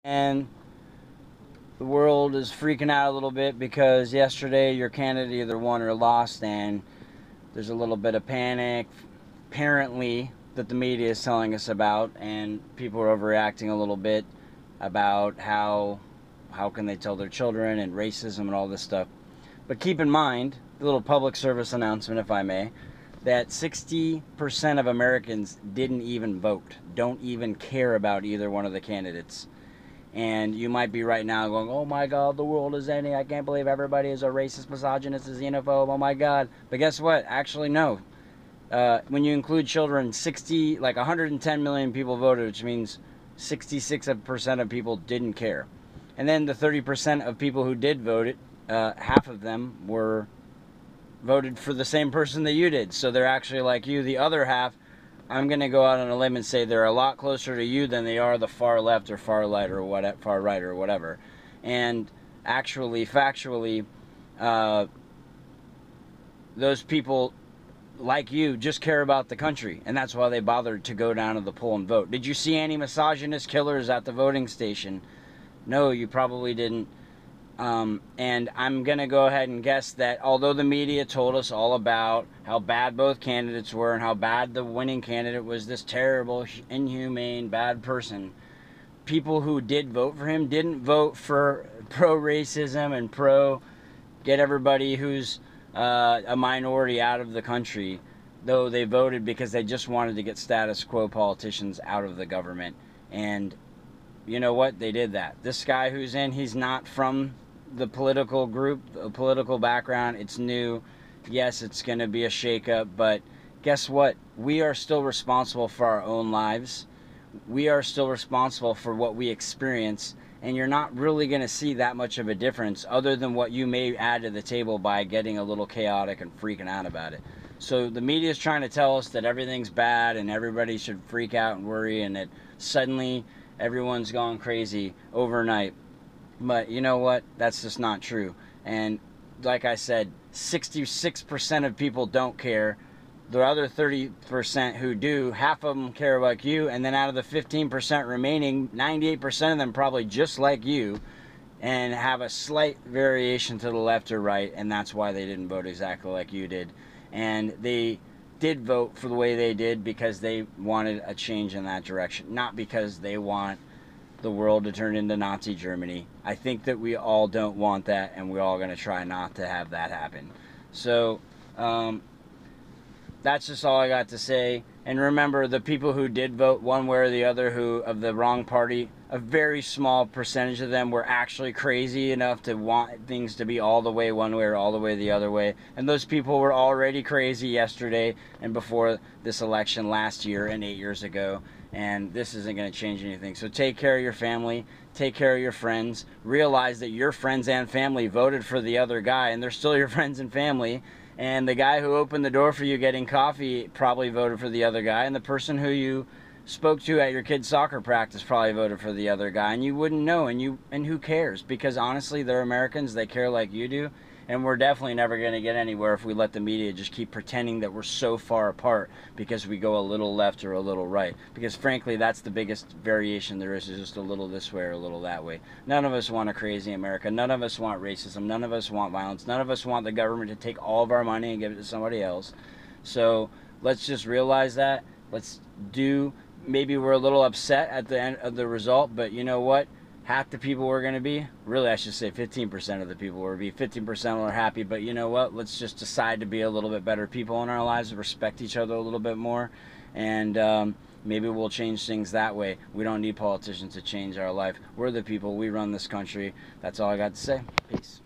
And the world is freaking out a little bit because yesterday your candidate either won or lost, and there's a little bit of panic, apparently, that the media is telling us about, and people are overreacting a little bit about how can they tell their children and racism and all this stuff. But keep in mind, a little public service announcement, if I may, that 60% of Americans didn't even vote, don't even care about either one of the candidates. And you might be right now going, oh my God, the world is ending. I can't believe everybody is a racist, misogynist, a xenophobe. Oh my God. But guess what? Actually, no. When you include children, 110 million people voted, which means 66% of people didn't care. And then the 30% of people who did vote, half of them were voted for the same person that you did. So they're actually like you. The other half, I'm going to go out on a limb and say they're a lot closer to you than they are the far left or far right or whatever. And actually, factually, those people like you just care about the country, and that's why they bothered to go down to the poll and vote. Did you see any misogynist killers at the voting station? No, you probably didn't. And I'm going to go ahead and guess that although the media told us all about how bad both candidates were and how bad the winning candidate was this terrible, inhumane, bad person, people who did vote for him didn't vote for pro-racism and get everybody who's a minority out of the country, though they voted because they just wanted to get status quo politicians out of the government. And you know what? They did that. This guy who's in, he's not from the political group, the political background. It's new. Yes, it's going to be a shakeup, but guess what? We are still responsible for our own lives. We are still responsible for what we experience, and you're not really going to see that much of a difference other than what you may add to the table by getting a little chaotic and freaking out about it. So the media is trying to tell us that everything's bad and everybody should freak out and worry, and that suddenly everyone's gone crazy overnight. But you know what? That's just not true. And like I said, 66% of people don't care. The other 30% who do, half of them care like you, and then out of the 15% remaining, 98% of them probably just like you and have a slight variation to the left or right, and that's why they didn't vote exactly like you did. And they did vote for the way they did because they wanted a change in that direction, not because they want the world to turn into Nazi Germany. I think that we all don't want that, and we're all going to try not to have that happen. So that's just all I got to say. And remember, the people who did vote one way or the other of the wrong party, a very small percentage of them were actually crazy enough to want things to be all the way one way or all the way the other way. And those people were already crazy yesterday and before this election last year and 8 years ago. And this isn't going to change anything. So take care of your family. Take care of your friends. Realize that your friends and family voted for the other guy, and they're still your friends and family. And the guy who opened the door for you getting coffee probably voted for the other guy. And the person who you spoke to at your kid's soccer practice probably voted for the other guy. And you wouldn't know, and who cares? Because honestly, they're Americans. They care like you do. And we're definitely never going to get anywhere if we let the media just keep pretending that we're so far apart because we go a little left or a little right. Because frankly, that's the biggest variation there is just a little this way or a little that way. None of us want a crazy America. None of us want racism. None of us want violence. None of us want the government to take all of our money and give it to somebody else. So let's just realize that. Maybe we're a little upset at the end of the result, but you know what? Half the people we're going to be, really I should say 15% of the people will be, 15% are happy, but you know what, let's just decide to be a little bit better people in our lives, respect each other a little bit more, and maybe we'll change things that way. We don't need politicians to change our life. We're the people, we run this country. That's all I got to say. Peace.